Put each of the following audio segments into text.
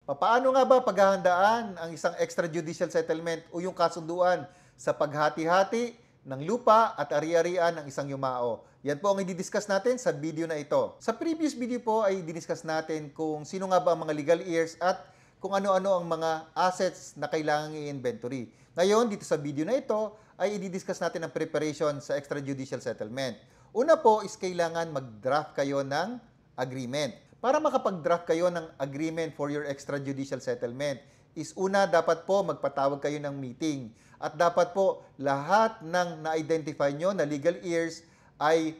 Papaano nga ba paghahandaan ang isang extrajudicial settlement o yung kasunduan sa paghati-hati ng lupa at ari-arian ng isang yumao? Yan po ang i-discuss natin sa video na ito. Sa previous video po ay diniscuss natin kung sino nga ba ang mga legal heirs at kung ano-ano ang mga assets na kailangang i-inventory. Ngayon, dito sa video na ito ay i-discuss natin ang preparation sa extrajudicial settlement. Una po is kailangan mag-draft kayo ng agreement. Para makapag-draft kayo ng agreement for your extrajudicial settlement, is una dapat po magpatawag kayo ng meeting. At dapat po lahat ng na-identify nyo na legal heirs ay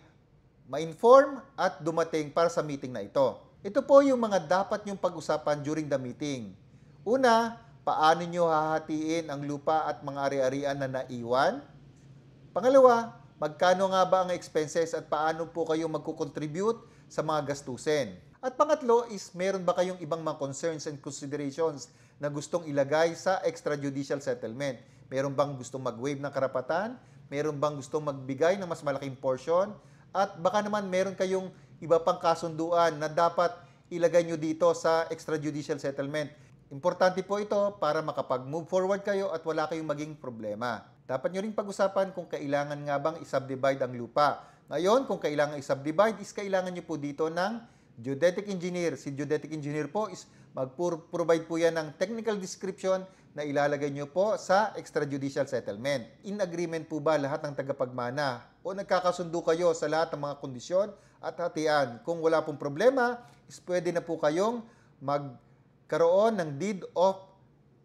ma-inform at dumating para sa meeting na ito. Ito po yung mga dapat nyong pag-usapan during the meeting. Una, paano nyo hahatiin ang lupa at mga ari-arian na naiwan? Pangalawa, magkano nga ba ang expenses at paano po kayo magkukontribute sa mga gastusin? At pangatlo is, meron ba kayong ibang mga concerns and considerations na gustong ilagay sa extrajudicial settlement? Meron bang gustong mag-waive ng karapatan? Meron bang gustong magbigay ng mas malaking portion? At baka naman meron kayong iba pang kasunduan na dapat ilagay nyo dito sa extrajudicial settlement. Importante po ito para makapag-move forward kayo at wala kayong maging problema. Dapat nyo rin pag-usapan kung kailangan nga bang i-subdivide ang lupa. Ngayon, kung kailangan i-subdivide, is kailangan nyo po dito ng geodetic engineer. Si geodetic engineer po is mag-provide po yan ng technical description na ilalagay nyo po sa extrajudicial settlement. In agreement po ba lahat ng tagapagmana? O nagkakasundo kayo sa lahat ng mga kondisyon at hatian? Kung wala pong problema, is pwede na po kayong magkaroon ng deed of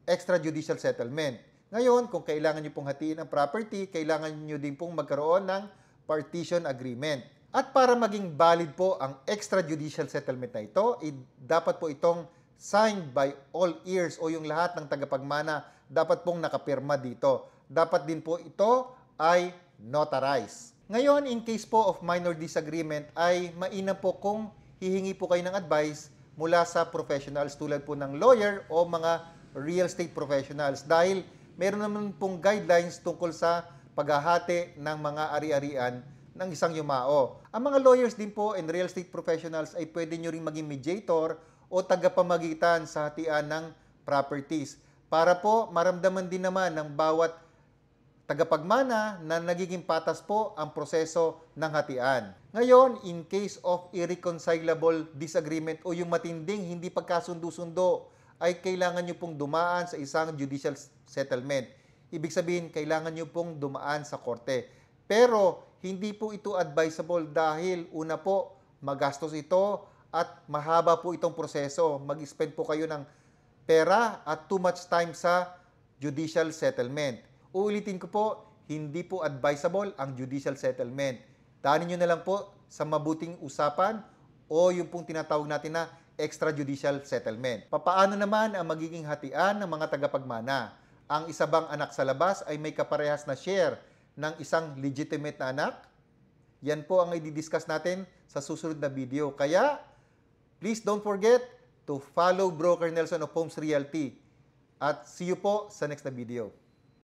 extrajudicial settlement. Ngayon, kung kailangan nyo pong hatiin ang property, kailangan nyo din pong magkaroon ng partition agreement. At para maging valid po ang extrajudicial settlement na ito, dapat po itong signed by all heirs o yung lahat ng tagapagmana dapat pong nakapirma dito. Dapat din po ito ay notarized. Ngayon, in case po of minor disagreement, ay mainam po kung hihingi po kayo ng advice mula sa professionals tulad po ng lawyer o mga real estate professionals dahil meron naman pong guidelines tungkol sa paghahati ng mga ari-arian ng isang yumao. Ang mga lawyers din po and real estate professionals ay pwede nyo rin maging mediator o tagapamagitan sa hatian ng properties para po maramdaman din naman ng bawat tagapagmana na nagiging patas po ang proseso ng hatian. Ngayon, in case of irreconcilable disagreement o yung matinding hindi pagkasundo-sundo, ay kailangan nyo pong dumaan sa isang judicial settlement. Ibig sabihin, kailangan nyo pong dumaan sa korte. Pero, hindi po ito advisable dahil una po, magastos ito at mahaba po itong proseso. Mag-spend po kayo ng pera at too much time sa judicial settlement. Uulitin ko po, hindi po advisable ang judicial settlement. Daanin nyo na lang po sa mabuting usapan o yung pong tinatawag natin na extrajudicial settlement. Papaano naman ang magiging hatian ng mga tagapagmana? Ang isa bang anak sa labas ay may kaparehas na share ng isang legitimate na anak? Yan po ang i-discuss natin sa susunod na video. Kaya, please don't forget to follow Broker Nelson of Homes Realty. At see you po sa next na video.